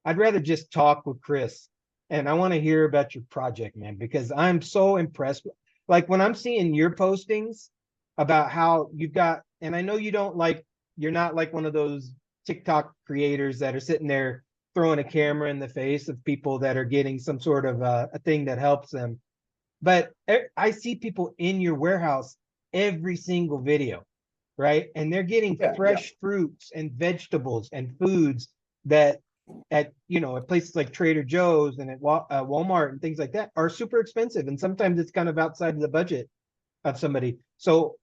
I'd rather just talk with Chris, and I want to hear about your project, man, because I'm so impressed. Like when I'm seeing your postings about how you've got, and I know you don't like, you're not like one of those TikTok creators that are sitting there throwing a camera in the face of people that are getting some sort of a thing that helps them. But I see people in your warehouse every single video, right? And they're getting Yeah, yeah. fresh fruits and vegetables and foods that at at places like Trader Joe's and at Walmart and things like that are super expensive, and sometimes it's kind of outside of the budget of somebody. So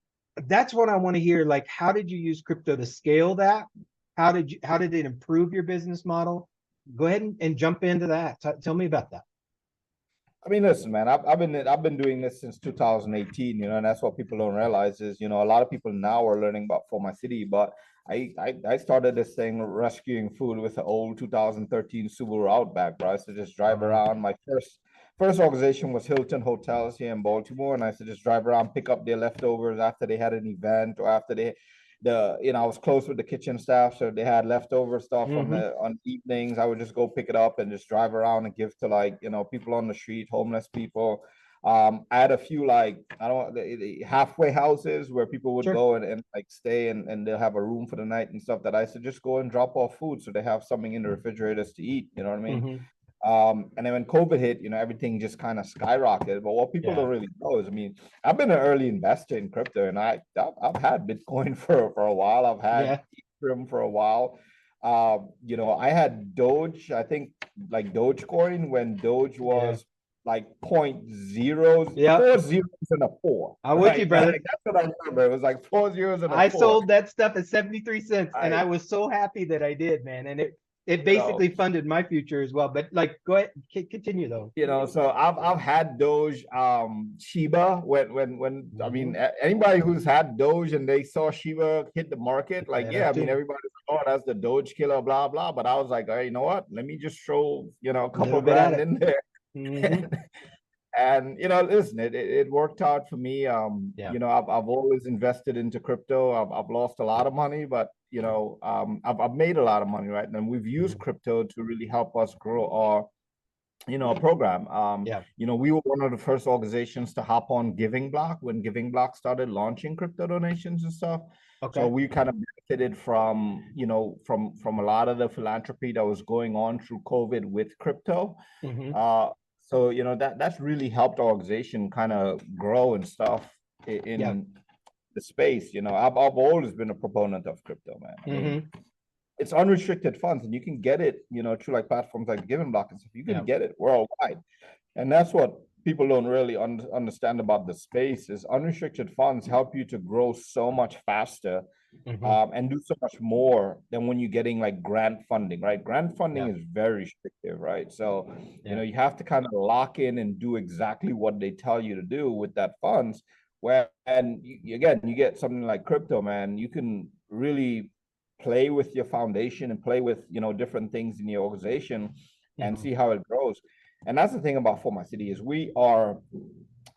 that's what I want to hear. Like, how did you use crypto to scale that? How did it improve your business model? Go ahead and jump into that. Tell me about that. I mean, listen, man, I've been doing this since 2018, and that's what people don't realize is, a lot of people now are learning about 4mycity, but I started this thing rescuing food with an old 2013 Subaru Outback, bro. I used to just drive Wow. around. My first organization was Hilton Hotels here in Baltimore, and I used to just drive around, pick up their leftovers after they had an event or after I was close with the kitchen staff, so they had leftover stuff on Mm-hmm. on evenings. I would just go pick it up and just drive around and give to people on the street, homeless people. I had a few I don't the halfway houses where people would Sure. go and like stay and they'll have a room for the night and stuff that I used to just go and drop off food so they have something in the refrigerators to eat. You know what I mean? Mm-hmm. And then when COVID hit, everything just kind of skyrocketed. But what people Yeah. don't really know is, I mean, I've been an early investor in crypto, and I've had Bitcoin for a while. I've had Yeah. Ethereum for a while. I had Doge. I think like Dogecoin when Doge Yeah. was like point zeros, Yeah. 4 zeros and a four, I'm with you, right? brother. Like that's what I remember. It was like 4 zeros and a I four. sold that stuff at 73 cents, and I I was so happy that I did, man. And it you know basically funded my future as well. But like, go ahead, continue though. So I've had Doge, Shiba when I Mm-hmm. mean anybody who's had Doge and they saw Shiba hit the market, like I yeah, have I mean too. everybody's like, oh, that's the Doge killer, blah blah. But I was like, hey, you know what? Let me just throw a A couple little bit at grand it. in there, Mm-hmm. and listen, it worked out for me. Yeah. I've always invested into crypto. I've lost a lot of money, but I've made a lot of money, right? And we've used Mm-hmm. crypto to really help us grow our program. Yeah. We were one of the first organizations to hop on Giving Block when Giving Block started launching crypto donations and stuff. So Okay. we kind of benefited from a lot of the philanthropy that was going on through COVID with crypto. Mm-hmm. Uh, so that's really helped our organization kind of grow and stuff Yeah. in the space. I've always been a proponent of crypto, man. I mean, Mm-hmm. it's unrestricted funds and you can get it, through like platforms like Giving Block and stuff. You can Yeah. get it worldwide. And that's what people don't really understand about the space is unrestricted funds help you to grow so much faster, Mm-hmm. and do so much more than when you're getting like grant funding, right? Grant funding Yeah. is very restrictive, right? So, Yeah. you have to kind of lock in and do exactly what they tell you to do with that funds. Where, and again, you get something like crypto, man, you can really play with your foundation and play with, different things in your organization and Mm-hmm. see how it grows. And that's the thing about 4mycity is we are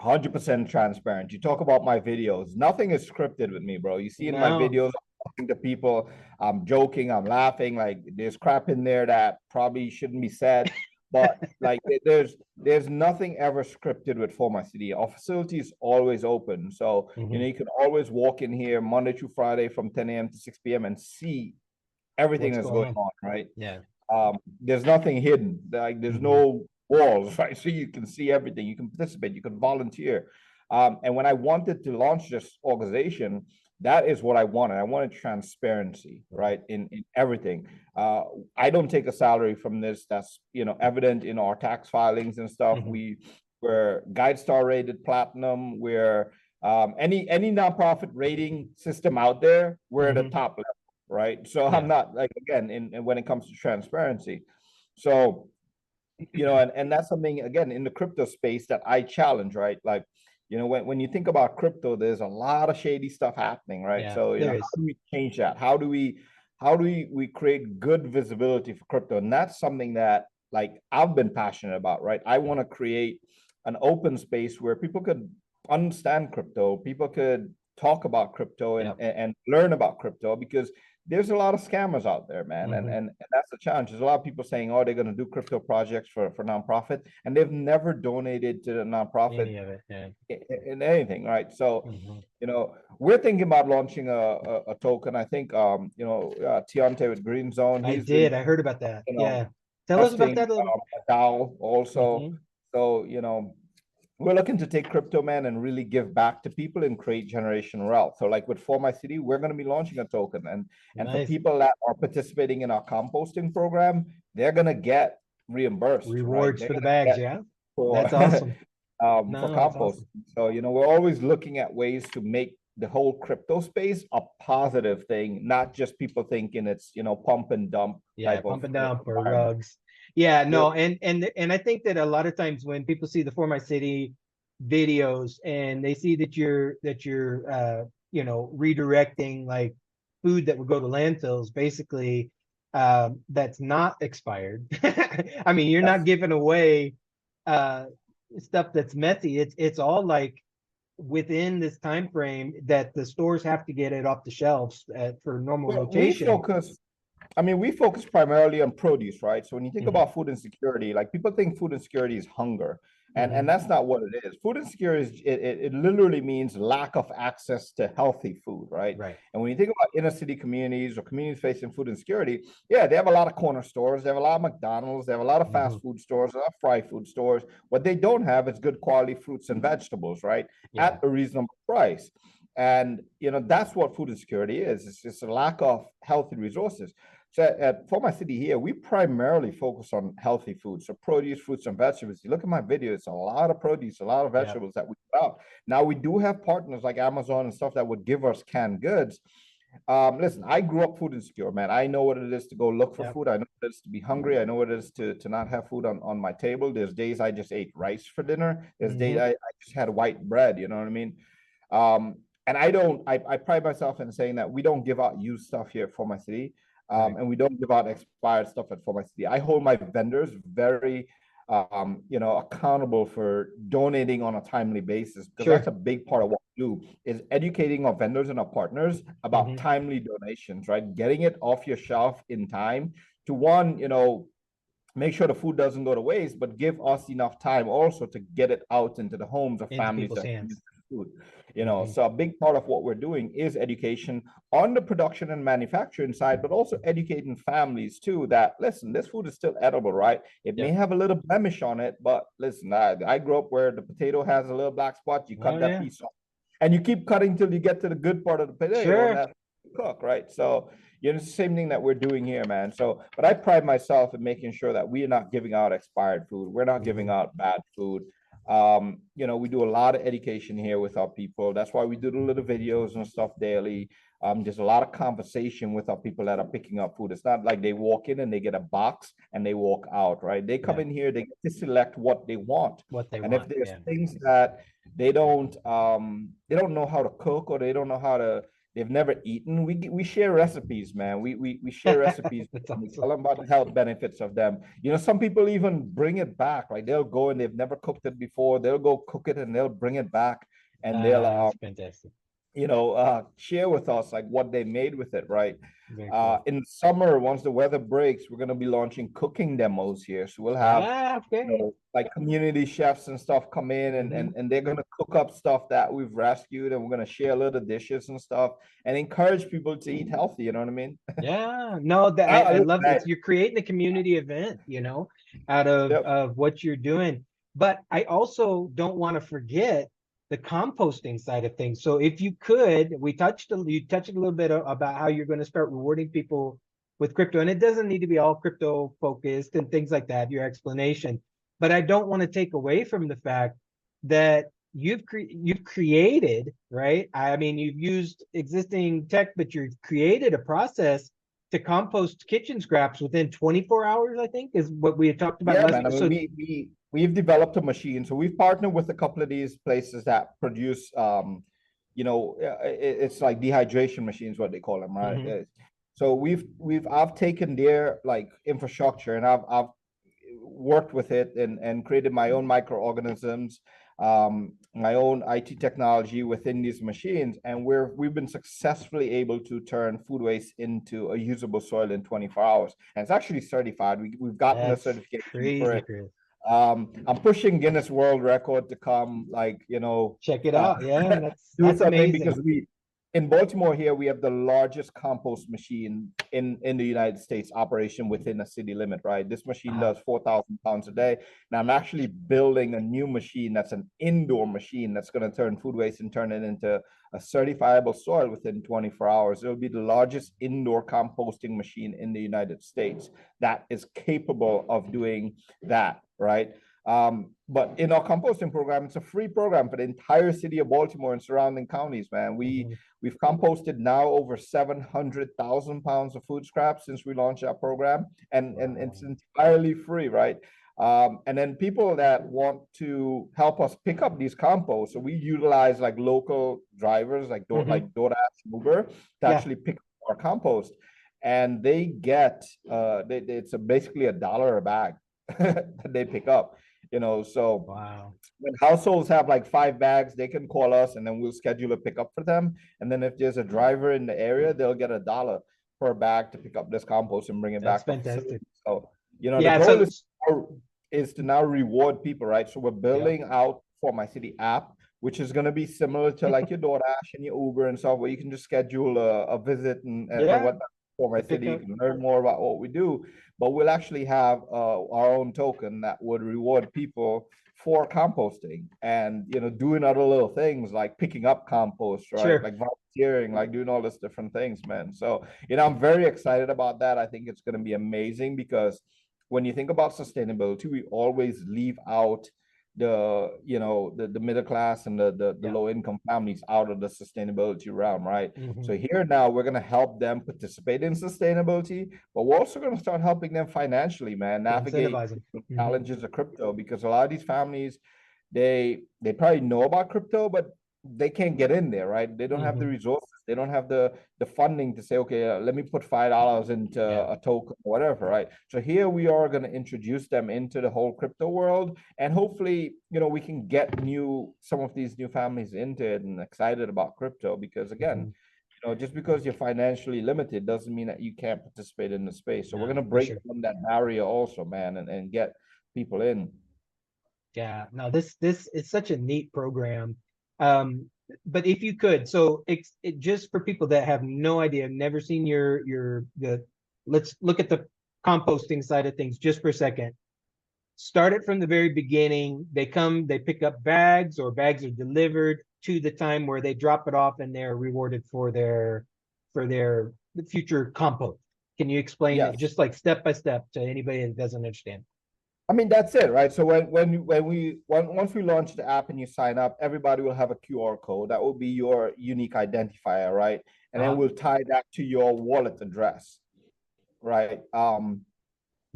100% transparent. You talk about my videos. Nothing is scripted with me, bro. You see in my No. videos, I'm talking to people, I'm joking, I'm laughing. Like there's crap in there that probably shouldn't be said. But like there's nothing ever scripted with 4mycity. Our facility is always open. So, Mm-hmm. you can always walk in here Monday through Friday from 10 a.m. to 6 p.m. and see everything What's that's going going on? on, right? Yeah. There's nothing hidden. Like there's Mm-hmm. no walls, right? So you can see everything. You can participate. You can volunteer. And when I wanted to launch this organization, that is what I wanted. I wanted transparency, right, in everything. I don't take a salary from this. That's evident in our tax filings and stuff. Mm-hmm. We're GuideStar rated platinum. We're any nonprofit rating system out there. We're at the Mm-hmm. top level, right? So I'm Yeah. not like again in when it comes to transparency. So and that's something again in the crypto space that I challenge, right? Like, when you think about crypto, there's a lot of shady stuff happening, right? Yeah. So, There how is. do we change that? How do we create good visibility for crypto? And that's something that like I've been passionate about, right? I want to create an open space where people could understand crypto, people could talk about crypto Yeah. and learn about crypto because there's a lot of scammers out there, man. And that's the challenge. There's a lot of people saying, oh, they're going to do crypto projects for nonprofit, and they've never donated to the nonprofit Any of it, yeah. in anything, right? So, we're thinking about launching a token. I think, Tiante with Green Zone, I he's been, I heard about that. you know, Yeah. Tell us about testing that a little. a DAO also. Mm-hmm. So, we're looking to take crypto, man, and really give back to people and create generational wealth. So like with 4mycity, we're going to be launching a token, and for Nice. people that are participating in our composting program, they're going to get reimbursed, Rewards right? for the bags, yeah. For, That's awesome. for compost. Awesome. So, we're always looking at ways to make the whole crypto space a positive thing, not just people thinking it's, pump and dump type Pump of and dump or environment. rugs. Yeah, no, and I think that a lot of times when people see the 4mycity videos and they see that you're redirecting like food that would go to landfills, basically, that's not expired. I mean, you're not giving away stuff that's messy. It's all like within this time frame that the stores have to get it off the shelves for normal rotation. We focus primarily on produce, right? So when you think about food insecurity, like people think food insecurity is hunger, and that's not what it is. Food insecurity it literally means lack of access to healthy food, right? Right. And when you think about inner city communities or communities facing food insecurity, yeah, they have a lot of corner stores, they have a lot of McDonald's, they have a lot of fast food stores, a lot of fried food stores. What they don't have is good quality fruits and vegetables, right? At a reasonable price. And that's what food insecurity is. It's just a lack of healthy resources. So at 4mycity here, we primarily focus on healthy food. So produce, fruits, and vegetables. You look at my video, it's a lot of produce, a lot of vegetables that we put out. Now we do have partners like Amazon and stuff that would give us canned goods. Listen, I grew up food insecure, man. I know what it is to go look for food. I know what it is to be hungry. I know what it is to not have food on my table. There's days I just ate rice for dinner. There's days I just had white bread, you know what I mean? And I pride myself in saying that we don't give out used stuff here at 4mycity. And we don't give out expired stuff at 4mycity. I hold my vendors very, accountable for donating on a timely basis, because that's a big part of what we do, is educating our vendors and our partners about timely donations, right? Getting it off your shelf in time to make sure the food doesn't go to waste, but give us enough time also to get it out into the homes of families that use food. So a big part of what we're doing is education on the production and manufacturing side, but also educating families too that, listen, this food is still edible, right? It may have a little blemish on it, but listen, I grew up where the potato has a little black spot. You cut that piece off and you keep cutting till you get to the good part of the potato and that's cook, right? So it's the same thing that we're doing here, man. So, but I pride myself in making sure that we are not giving out expired food. We're not giving out bad food. We do a lot of education here with our people. That's why we do the little videos and stuff daily. There's a lot of conversation with our people that are picking up food. It's not like they walk in and they get a box and they walk out, right? They come in here, they get to select what they want. And if there's things that they don't know how to cook, or they don't know how to, they've never eaten, we share recipes, man. We share recipes. We tell them about the health benefits of them. Some people even bring it back. Like they'll go and they've never cooked it before. They'll go cook it and they'll bring it back and they'll fantastic. Share with us like what they made with it, right? In summer, once the weather breaks, we're going to be launching cooking demos here. So we'll have like community chefs and stuff come in and they're going to cook up stuff that we've rescued, and we're going to share little dishes and stuff and encourage people to eat healthy. You know what I mean? I love it. You're creating a community event, out of what you're doing. But I also don't want to forget the composting side of things. So if you could, you touched a little bit about how you're going to start rewarding people with crypto, and it doesn't need to be all crypto focused and things like that, your explanation. But I don't want to take away from the fact that you've created, right? I mean, you've used existing tech, but you've created a process to compost kitchen scraps within 24 hours, I think, is what we had talked about last week. I mean, we've developed a machine. So we've partnered with a couple of these places that produce, it's like dehydration machines, what they call them, right? So I've taken their like infrastructure and I've worked with it and created my own microorganisms. my own IT technology within these machines, and we've been successfully able to turn food waste into a usable soil in 24 hours. And it's actually certified. We've gotten the That's certification for crazy, it. Chris. I'm pushing Guinness World Record to come, like, Check it out. Yeah, do that's something, amazing. because in Baltimore here, we have the largest compost machine in the United States operation within a city limit, right? This machine does 4,000 pounds a day. Now I'm actually building a new machine that's an indoor machine that's going to turn food waste and turn it into a certifiable soil within 24 hours. It'll be the largest indoor composting machine in the United States that is capable of doing that, right? But in our composting program, it's a free program for the entire city of Baltimore and surrounding counties, man. We've composted now over 700,000 pounds of food scraps since we launched our program, and it's entirely free, right? And then people that want to help us pick up these composts, so we utilize like local drivers, like like DoorDash, Uber, to actually pick up our compost, and they get it's basically $1 a bag that they pick up. So when households have like 5 bags, they can call us and then we'll schedule a pickup for them. And then if there's a driver in the area, they'll get $1 per bag to pick up this compost and bring it back to the facility. So, the goal is to now reward people, right? So we're building out 4mycity app, which is going to be similar to like your DoorDash and your Uber and stuff, where you can just schedule a visit and what 4mycity. You can learn more about what we do, but we'll actually have our own token that would reward people for composting and doing other little things like picking up compost, right? Like volunteering, like doing all these different things, man. So I'm very excited about that. I think it's going to be amazing, because when you think about sustainability, we always leave out the middle class and the low income families out of the sustainability realm, right? So here now we're going to help them participate in sustainability, but we're also going to start helping them financially, man, navigate the challenges of crypto, because a lot of these families, they probably know about crypto, but they can't get in there, right? They don't have the resources. They don't have the funding to say, okay, let me put $5 into a token or whatever, right? So here we are going to introduce them into the whole crypto world, and hopefully, we can get some of these new families into it and excited about crypto, because again, just because you're financially limited doesn't mean that you can't participate in the space. So we're going to break down that barrier also, man, and get people in. Yeah, no, this is such a neat program. But if you could, so it just for people that have no idea, never seen let's look at the composting side of things just for a second. Start it from the very beginning. They pick up bags, or bags are delivered, to the time where they drop it off and they're rewarded for their future compost. Can you explain it just like step by step to anybody that doesn't understand? I mean, that's it, right? So once we launch the app and you sign up, everybody will have a QR code that will be your unique identifier, right? And then we'll tie that to your wallet address, right? And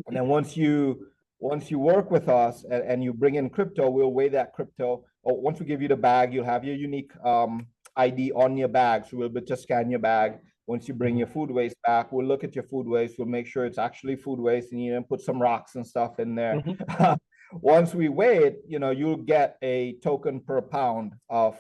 then once you work with us and you bring in crypto, we'll weigh that crypto. Or once we give you the bag, you'll have your unique ID on your bag. So we'll be to scan your bag. Once you bring your food waste back, we'll look at your food waste. We'll make sure it's actually food waste, and you put some rocks and stuff in there. Once we weigh it, you'll get a token per pound of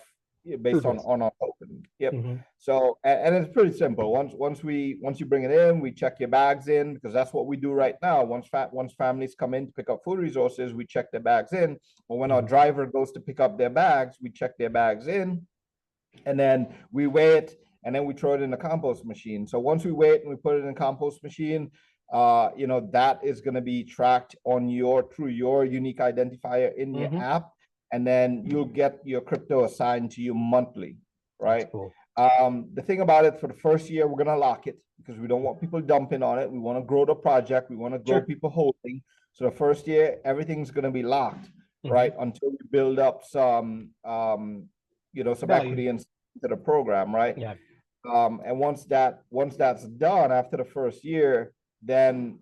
based on our token. Yep. So, and it's pretty simple. Once you bring it in, we check your bags in, because that's what we do right now. Once families come in to pick up food resources, we check their bags in. Or when our driver goes to pick up their bags, we check their bags in, and then we weigh it, and then we throw it in the compost machine. So once we weigh it and we put it in the compost machine, that is going to be tracked through your unique identifier in your app, and then you'll get your crypto assigned to you monthly, right? Cool. The thing about it, for the first year, we're going to lock it, because we don't want people dumping on it. We want to grow the project. We want to grow people holding. So the first year, everyth's going to be locked, right? Until we build up some equity into the program, right? Yeah. And once that's done, after the first year, then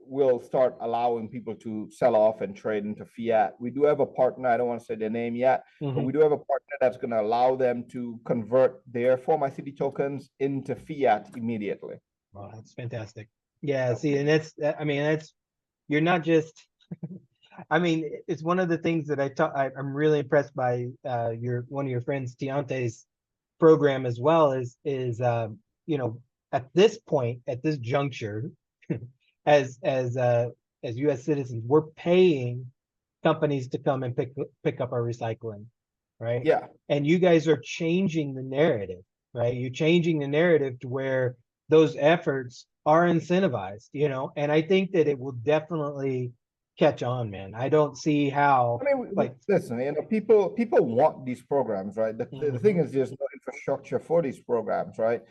we'll start allowing people to sell off and trade into fiat. We do have a partner, I don't want to say their name yet, but we do have a partner that's going to allow them to convert their 4mycity tokens into fiat immediately. Wow, that's fantastic. Yeah, see, and that's you're not just I mean, it's one of the things that I'm really impressed by one of your friends, Tiante's program as well you know, at this point, at this juncture, as as uh as US citizens, we're paying companies to come and pick up our recycling, right? Yeah. And you guys are changing the narrative, right? You're changing the narrative to where those efforts are incentivized, you know, and I think that it will definitely catch on, man. I don't see how, I mean, like, listen, you know, people want these programs, right? The thing mhm. is, there's no infrastructure for these programs, right?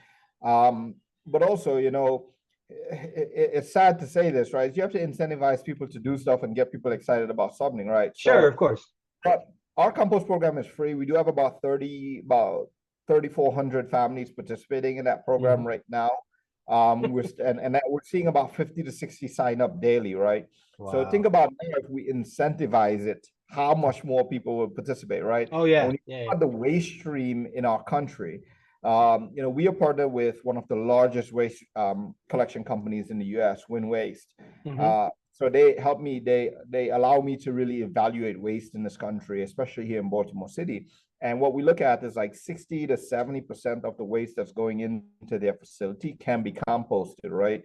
But also, you know, it's sad to say this, right? You have to incentivize people to do stuff and get people excited about something, right? Sure, So, of course. but our compost program is free. We do have about 3,400 families participating in that program Mhm. right now. We're seeing about 50 to 60 sign up daily, right? So think Wow. about now if we incentivize it, how much more people will participate, right? Oh And when yeah, you yeah, think yeah. about the waste stream in our country, you know, we are partnered with one of the largest waste collection companies in the US, Win Waste. Mhm. So they help me, they allow me to really evaluate waste in this country, especially here in Baltimore City. And what we look at is like 60 to 70% of the waste that's going into their facility can be composted, right?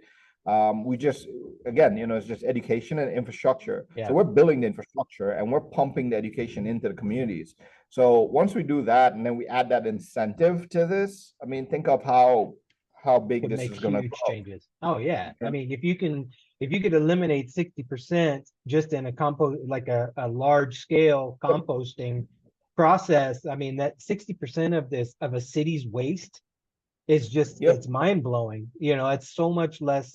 We just, again, you know, it's just education and infrastructure. So Yeah. we're building the infrastructure and we're pumping the education into the communities. So once we do that and then we add that incentive to this, I mean, think of how big Could this make is gonna huge grow. changes. Oh yeah. I Yeah. mean, if you could eliminate 60% just in a compost, like a large scale composting process, I mean, that 60% of this of a city's waste is just, Yep. it's mind blowing. You know, it's so much less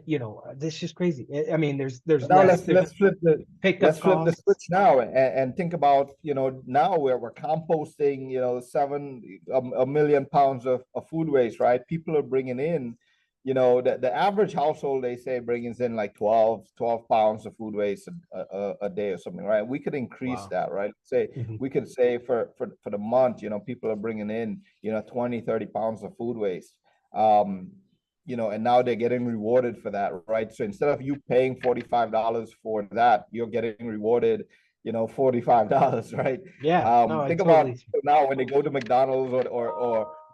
you know, this is just crazy. I mean, there's Now less let's flip the pickup switch costs. now and think about, you know, now where we're composting, you know, a million pounds of food waste, right? People are bringing in, you know, the average household, they say, brings in like 12 pounds of food waste a day or something, right? We could increase Wow. that, right? Say Mhm. we could say for the month, you know, people are bringing in, you know, 20-30 pounds of food waste. um you know, and now they're getting rewarded for that, right? So instead of you paying $45 for that, you're getting rewarded, you know, $45, right? Yeah. No, I Think about totally. now when they go to McDonald's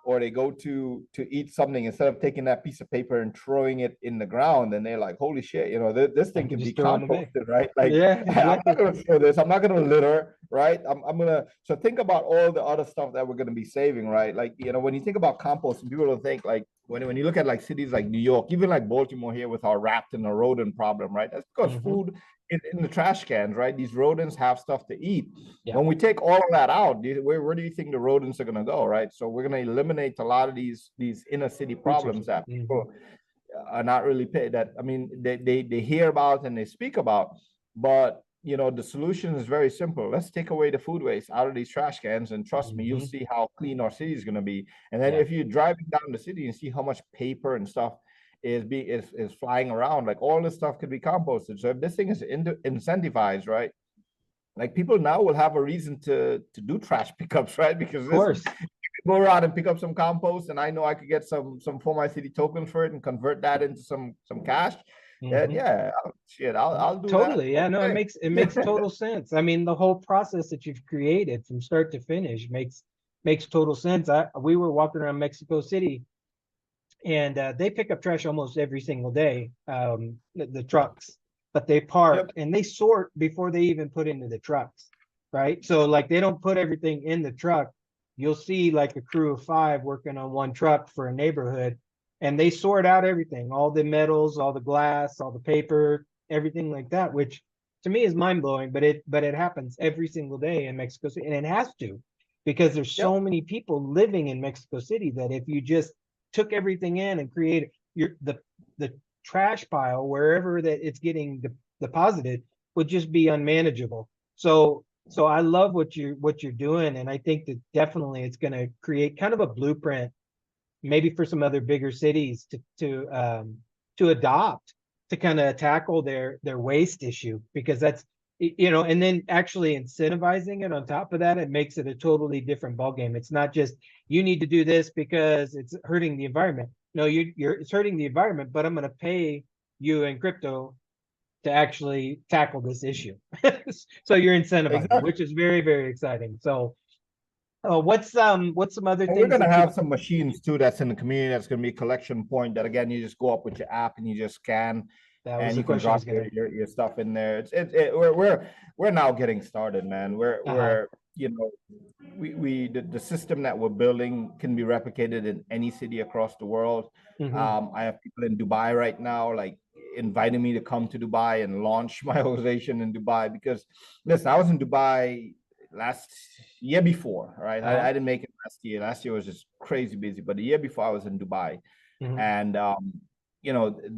or they go to eat something, instead of taking that piece of paper and throwing it in the ground, and they're like, holy shit, you know, this I thing can can be just throw in the bag. composted, right? Like, Yeah, I'm not exactly. gonna throw this, I'm not gonna litter, right? I'm gonna, so think about all the other stuff that we're gonna be saving, right? Like, you know, when you think about composting, people will think like, when you look at like cities like New York, even like Baltimore here with our rat and the rodent problem, right? That's because Hmm. food in the trash cans, right? These rodents have stuff to eat. Yeah. When we take all of that out, where do you think the rodents are going to go, right? So we're going to eliminate a lot of these inner city Food problems sources. that Hmm. people are not really paid. That, I mean, they hear about and they speak about, but you know, the solution is very simple. Let's take away the food waste out of these trash cans, and trust me, you'll Hmm. see how clean our city is going to be. And then Yeah. if you're driving down the city and see how much paper and stuff is flying around, like all this stuff could be composted. So if this thing is incentivized, right? Like people now will have a reason to do trash pickups, right? Because Of listen, course. go around and pick up some compost, and I know I could get some 4mycity tokens for it and convert that into some cash. And Hmm. yeah, shit, I'll do that Totally. Yeah, all no, day. it makes total sense. I mean, the whole process that you've created from start to finish makes total sense. We were walking around Mexico City, and they pick up trash almost every single day, the trucks, but they Yep. park and they sort before they even put into the trucks, right? So like they don't put everything in the truck. You'll see like a crew of 5 working on one truck for a neighborhood, and they sort out everything, all the metals, all the glass, all the paper, everything like that, which to me is mind blowing, but it happens every single day in Mexico City, and it has to, because there's Yep. so many people living in Mexico City that if you just took everything in and created the trash pile wherever that it's getting deposited would just be unmanageable. So I love what you're doing, and I think that definitely it's going to create kind of a blueprint, maybe for some other bigger cities to adopt, to kind of tackle their waste issue, because that's, you know, and then actually incentivizing it on top of that, it makes it a totally different ballgame. It's not just you need to do this because it's hurting the environment. No, you're it's hurting the environment, but I'm going to pay you in crypto to actually tackle this issue. So you're incentivized, Exactly. which is very, very exciting. So what's some other And we're things gonna that you have some machines too that's in the community that's gonna be a collection point that again you just go up with your app and you just scan that was and the you can question I drop was gonna your stuff in there. We're now getting started, man. uh-huh. We're you know the system that we're building can be replicated in any city across the world. Hmm. I have people in Dubai right now, like inviting me to come to Dubai and launch my organization in Dubai because listen, I was in Dubai last year before, right? Uh-huh. I didn't make it last year. Last year was just crazy busy, but the year before I was in Dubai, Hmm. and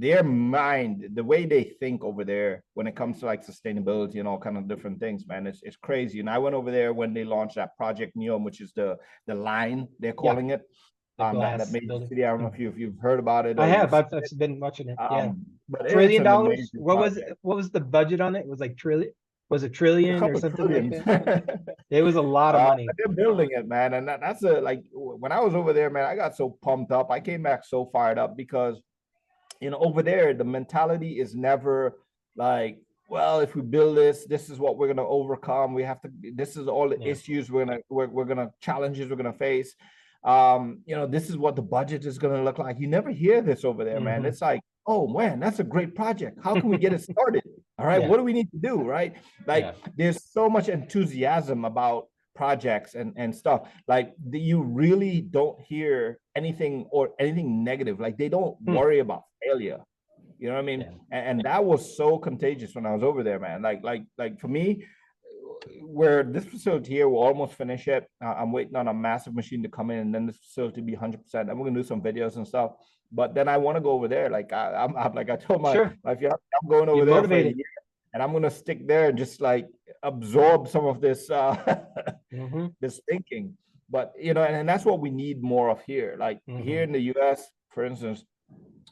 their mind, the way they think over there when it comes to like sustainability and all kind of different things, man, it's crazy. And I went over there when they launched that Project Neom, which is the line they're Yeah, calling it, the that glass made the building. city. I don't know Mhm. if you've heard about it I or have. you've seen I've it. been watching it. Yeah. But it's an $1 trillion. amazing What was it? project. What was the budget on it? It was like trillion. Was it A trillion or couple of something like trillions. that? It was a lot of money. But they're building it, man. And that's a like when I was over there, man, I got so pumped up. I came back so fired up because over there, the mentality is never like, well, if we build this, this is what we're gonna overcome. We have to, this is all the Yeah. issues we're gonna challenges we're gonna face. This is what the budget is gonna look like. You never hear this over there, man. Hmm. It's like, oh man, that's a great project. How can we get it started? All right, Yeah. what do we need to do? Right? Yeah. Like there's so much enthusiasm about projects and stuff like you really don't hear anything negative. Like they don't Hmm. worry about failure. You know what I mean? Yeah. And that was so contagious when I was over there, man. Like for me, where this facility here will almost finish it. I'm waiting on a massive machine to come in, and then this facility be 100%. And we're gonna do some videos and stuff. But then I want to go over there. Like I'm like I told Sure. my fiance, I'm going You over there for a motivated. year, and I'm gonna stick there and just like absorb some of this Hmm. this thinking. But and that's what we need more of here. Like here Hmm. in the US, for instance,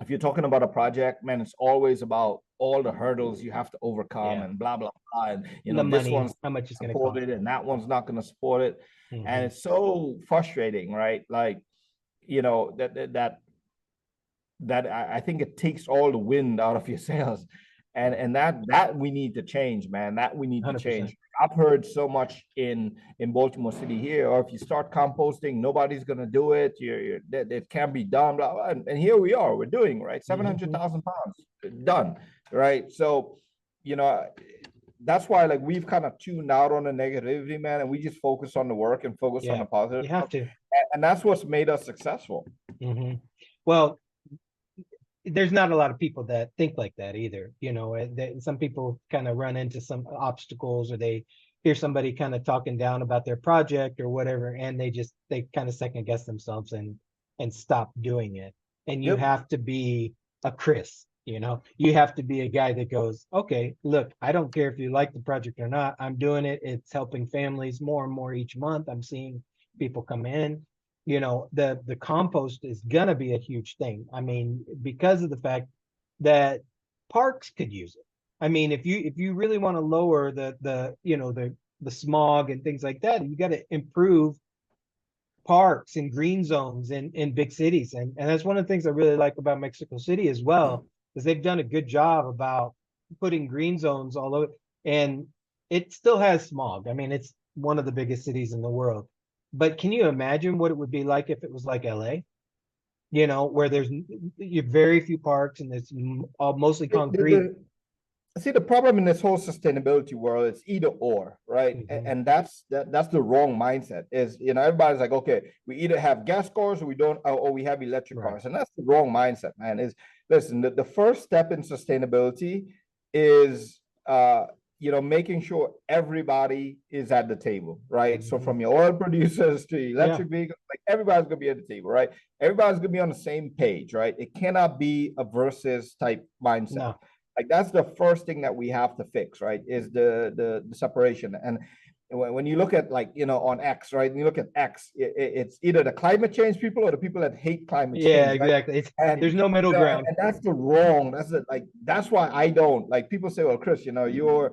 if you're talking about a project, man, it's always about all the hurdles you have to overcome Yeah. and blah blah blah. And The this money, one's how much it's going to cost. supported and that one's not going to support it. And Hmm. it's so frustrating, right? Like, that I think it takes all the wind out of your sails. And that we need to change, man. That we need to 100%. change. I've heard so much in Baltimore City here, or if you start composting, nobody's gonna do it. That it can't be done, blah, blah. And here we are, we're doing right, Hmm. 700,000 pounds done, right? So, you know, that's why like we've kind of tuned out on the negativity, man, and we just focus on the work and focus on Yeah. the positive You have stuff. to. And that's what's made us successful. Hmm. Well, there's not a lot of people that think like that either. Some people kind of run into some obstacles, or they hear somebody kind of talking down about their project or whatever, and they kind of second guess themselves and stop doing it. And you Yep. have to be a Chris. You have to be a guy that goes, okay, look, I don't care if you like the project or not. I'm doing it. It's helping families more and more each month. I'm seeing people come in. The compost is gonna be a huge thing. I mean, because of the fact that parks could use it. I mean, if you really want to lower the smog and things like that, you got to improve parks and green zones in big cities. And that's one of the things I really like about Mexico City as well, is they've done a good job about putting green zones all over. And it still has smog. I mean, it's one of the biggest cities in the world. But can you imagine what it would be like if it was like LA? Where there's you very few parks and it's all mostly The, concrete. the, See, the problem in this whole sustainability world is either or, right? Hmm. And that's the wrong mindset. Is everybody's like, okay, we either have gas cars or we don't, or we have electric Right. cars, and that's the wrong mindset, man. Is listen, the first step in sustainability is making sure everybody is at the table, right? So Hmm. from your oil producers to Yeah. electric vehicles, like everybody's gonna be at the table, right? Everybody's gonna be on the same page, right? It cannot be a versus type mindset. No. Like that's the first thing that we have to fix, right? Is the separation. And when you look at like on X, right? And you look at X, it's either the climate change people or the people that hate climate Yeah, change, right? exactly. And There's no middle ground. and that's the wrong. That's why I don't like people say, well, Chris, you're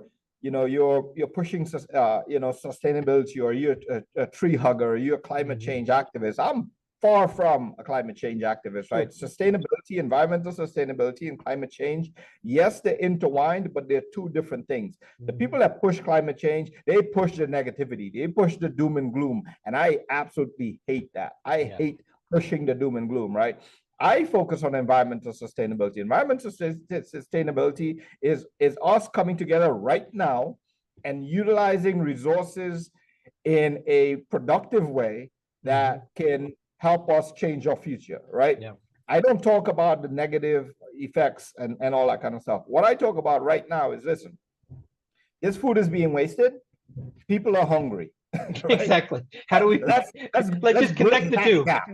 pushing sustainability, or you're a tree hugger, or you're a climate Hmm. change activist. I'm far from a climate change activist, right? Sustainability, environmental sustainability and climate change, yes, they're intertwined, but they're two different things. The people that push climate change, they push the negativity, they push the doom and gloom, and I absolutely hate that. I hate pushing the doom and gloom, right? I focus on environmental sustainability. Environmental sustainability is us coming together right now and utilizing resources in a productive way that can help us change our future, right? Yeah. I don't talk about the negative effects and all that kind of stuff. What I talk about right now is, listen, this food is being wasted. People are hungry. Right? Exactly. How do we let's just connect the two gap,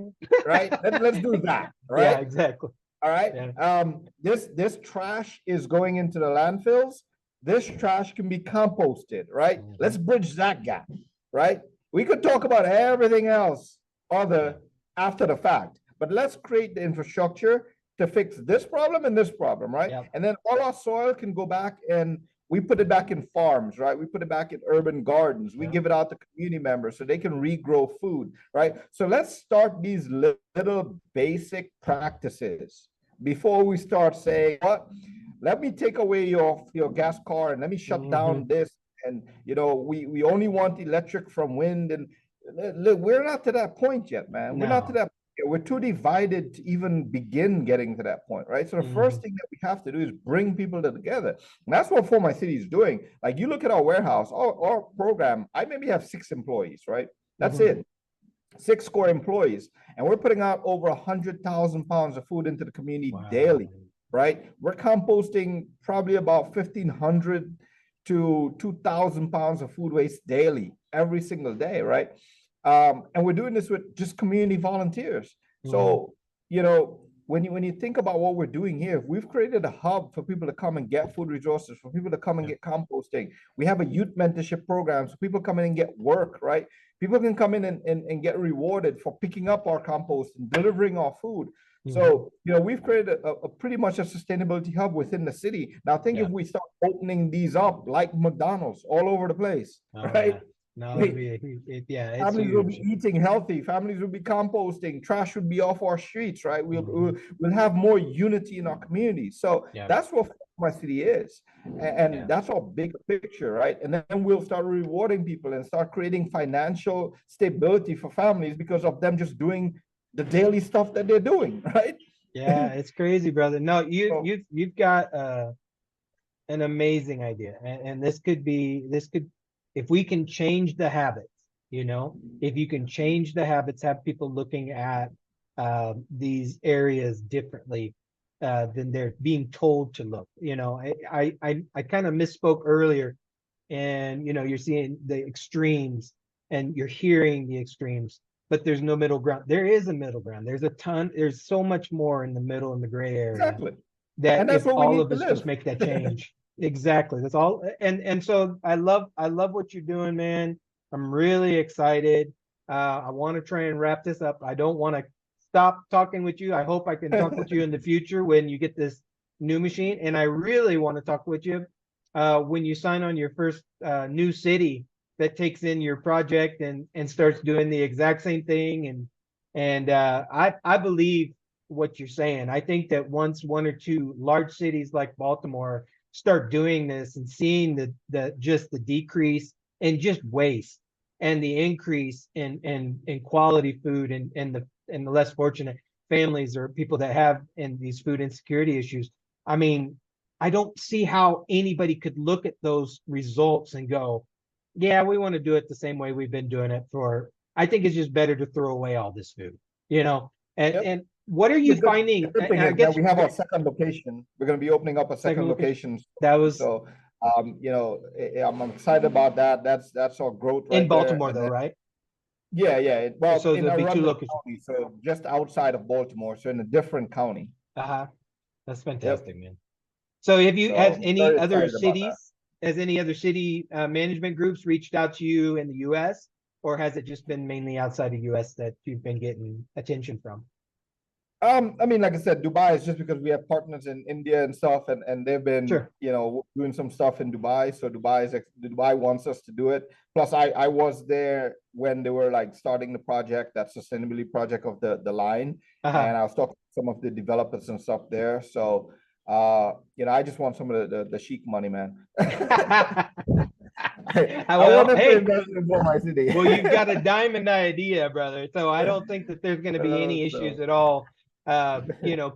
right? Let's do that, right? Yeah, exactly. All right. Yeah. This trash is going into the landfills. This trash can be composted, right? Let's bridge that gap, right? We could talk about everything else other after the fact, but let's create the infrastructure to fix this problem and this problem, right? Yep. And then all our soil can go back and we put it back in farms, right? We put it back in urban gardens. We give it out to community members so they can regrow food, right? So let's start these little basic practices before we start saying, what? Let me take away your gas car and let me shut down this. And, you know, we only want electric from wind. And look, we're not to that point yet, man. No. We're not to that. We're too divided to even begin getting to that point, right? So the first thing that we have to do is bring people together. And that's what 4mycity is doing. Like, you look at our warehouse, our program, I maybe have 6 employees, right? That's it. 6 core employees. And we're putting out over 100,000 pounds of food into the community daily, right? We're composting probably about 1,500 to 2,000 pounds of food waste daily, every single day, right? And we're doing this with just community volunteers. So, you know, when you think about what we're doing here, we've created a hub for people to come and get food resources, for people to come and get composting. We have a youth mentorship program, so people come in and get work, right? People can come in and get rewarded for picking up our compost and delivering our food. So, you know, we've created a pretty much a sustainability hub within the city. Now, think if we start opening these up like McDonald's all over the place, right? No, families will be eating healthy. Families will be composting. Trash would be off our streets, right? We'll have more unity in our communities. So that's what 4mycity is, and that's our big picture, right? And then we'll start rewarding people and start creating financial stability for families because of them just doing the daily stuff that they're doing, right? Yeah, it's crazy, brother. No, you've got an amazing idea, and this could, if we can change the habits, you know, if you can change the habits, have people looking at these areas differently than they're being told to look. You know, I kind of misspoke earlier, and you know, you're seeing the extremes and you're hearing the extremes, but there's no middle ground. There is a middle ground. There's so much more in the middle, in the gray area. Exactly. That if all of us just make that change. Exactly. That's all. And so I love what you're doing, man. I'm really excited. I want to try and wrap this up. I don't want to stop talking with you. I hope I can talk with you in the future when you get this new machine. And I really want to talk with you when you sign on your first new city that takes in your project and starts doing the exact same thing. And I believe what you're saying. I think that once 1 or 2 large cities like Baltimore start doing this and seeing the decrease in just waste and the increase in quality food and the less fortunate families or people that have in these food insecurity issues, I mean, I don't see how anybody could look at those results and go, yeah, we want to do it the same way we've been doing it for. I think it's just better to throw away all this food, you know. And what are you finding? The good thing is that we have our second location. We're going to be opening up a second location. That was so. You know, I'm excited about that. That's our growth right in Baltimore, though, right? Yeah. Well, so in there'll be 2 locations. County, so just outside of Baltimore, so in a different county. That's fantastic, man. So have you had any other cities? Has any other city management groups reached out to you in the U.S., or has it just been mainly outside the U.S. that you've been getting attention from? I mean, like I said, Dubai is just because we have partners in India and stuff, and they've been, Sure. you know, doing some stuff in Dubai. So Dubai wants us to do it. Plus, I was there when they were like starting the project, that sustainability project of the line, Uh-huh. and I was talking to some of the developers and stuff there. So, you know, I just want some of the chic money, man. I Well, wanted to hey, invest in my city. well, you've got a diamond idea, brother. So I don't think that there's going to be any issues So, at all.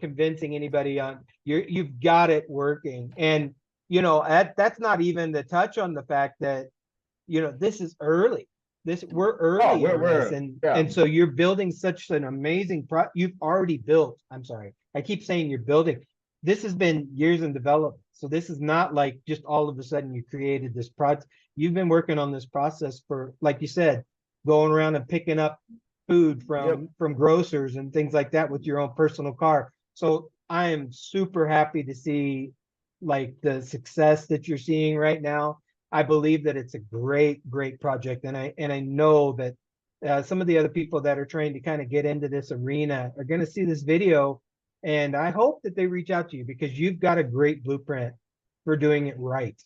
Convincing anybody on you've got it working, and that's not even the touch on the fact that this is early. We're oh, early on this, and yeah. so you're building such an amazing you've already built. I'm sorry, I keep saying you're building. This has been years in development, so this is not like just all of a sudden you created this project. You've been working on this process for, like you said, going around and picking up food Yep. from grocers and things like that with your own personal car. So I am super happy to see like the success that you're seeing right now. I believe that it's a great, great project, and I know that some of the other people that are trying to kind of get into this arena are going to see this video, and I hope that they reach out to you because you've got a great blueprint for doing it right.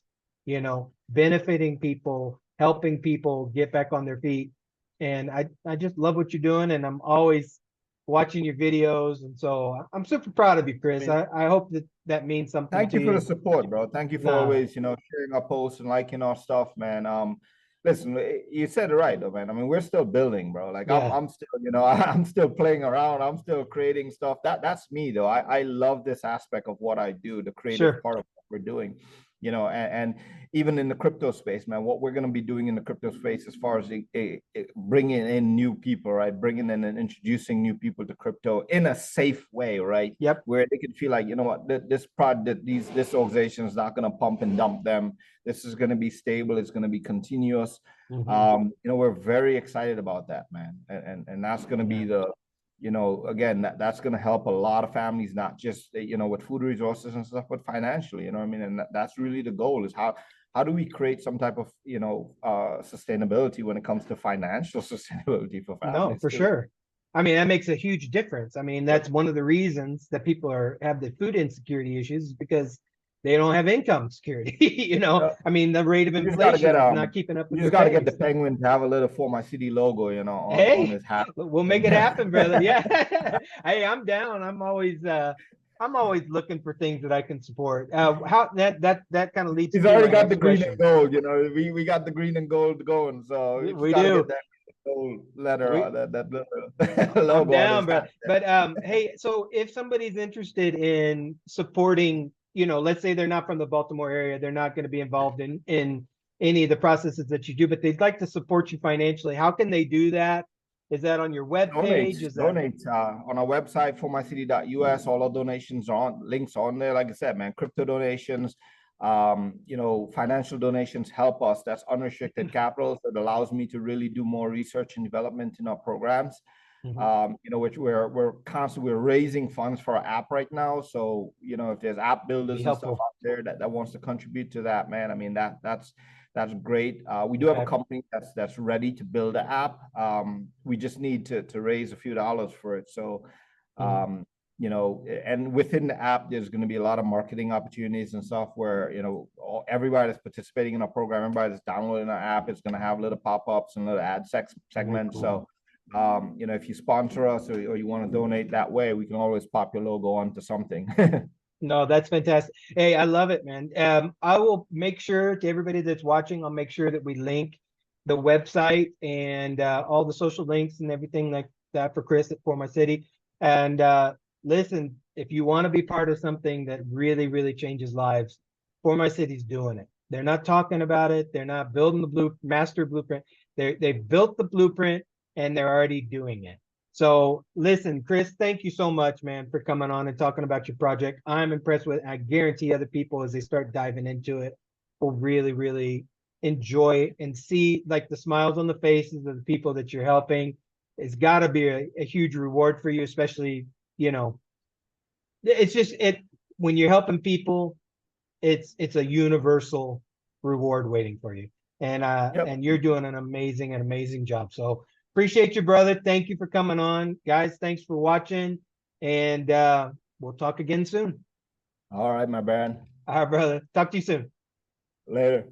Benefiting people, helping people get back on their feet, and I just love what you're doing, and I'm always watching your videos, and so I'm super proud of you, I Chris. mean, I hope that means something thank to you for the you. support, bro. Thank you for Nah, always, you know, sharing our posts and liking our stuff, man. Listen, you said it right, though, man. I mean, we're still building, bro. Like yeah, I'm still, you know, I'm still playing around. I'm still creating stuff. That's me, though. I love this aspect of what I do, the creative sure. part of what we're doing, you know, and even in the crypto space, man, what we're going to be doing in the crypto space as far as bringing in new people, right? Bringing in and introducing new people to crypto in a safe way, right? Yep. Where they can feel like, you know what, this product, this organization is not going to pump and dump them. This is going to be stable. It's going to be continuous. Mm-hmm. You know, we're very excited about that, man. And that's going to be Yeah. the, you know, again, that's going to help a lot of families, not just, you know, with food resources and stuff, but financially, you know what I mean? And that's really the goal, is how do we create some type of, you know, sustainability when it comes to financial sustainability for No, families for too? sure. I mean, that makes a huge difference. I mean, Yep. that's one of the reasons that people have the food insecurity issues is because they don't have income security. I mean, the rate of We just got to get inflation is not keeping up we with just their got to get the pays. penguin to have a little For My City logo, you know, on Hey, his hat. we'll make it happen, brother. Yeah. Hey, I'm down. I'm always looking for things that I can support. How that kind of leads He's to already my got the next green and question. gold, you know. We got the green and gold going, so we just We got to get do. that gold letter We on that little I'm logo on his down, bro. hat. But hey, so if somebody's interested in supporting, let's say they're not from the Baltimore area, they're not going to be involved in any of the processes that you do, but they'd like to support you financially. How can they do that? Is that on your web page? Is that Donate on our website, 4mycity.us. All our donations are on, links on there. Like I said, man, crypto donations, you know, financial donations help us. That's unrestricted capital, so it allows me to really do more research and development in our programs. Mhm. You know, which we're constantly, we're raising funds for our app right now. So, you know, if there's app Be builders and stuff helpful? out there that wants to contribute to that, man, I mean, that's great. We do have a Okay. company that's ready to build the app. We just need to raise a few dollars for it. So, Mhm. you know, and within the app, there's going to be a lot of marketing opportunities and stuff where, you know, everybody that's participating in our program, everybody that's downloading our app is going to have little pop-ups and little ad Very segments. cool. So, you know, if you sponsor us or you want to donate that way, we can always pop your logo onto something. No, that's fantastic. Hey, I love it, man. I will make sure to everybody that's watching, I'll make sure that we link the website and all the social links and everything like that for Chris at For My City. And listen, if you want to be part of something that really, really changes lives, For My City's doing it. They're not talking about it. They're not building the master blueprint. They've built the blueprint and they're already doing it. So listen, Chris, thank you so much, man, for coming on and talking about your project. I'm impressed with it. I guarantee other people, as they start diving into it, will really, really enjoy and see like the smiles on the faces of the people that you're helping. It's got to be a huge reward for you, especially, you know, it's just it when you're helping people, it's a universal reward waiting for you. Yep. And you're doing an amazing job. So appreciate you, brother. Thank you for coming on. Guys, thanks for watching. and we'll talk again soon. All right, my man. All right, brother. Talk to you soon. Later.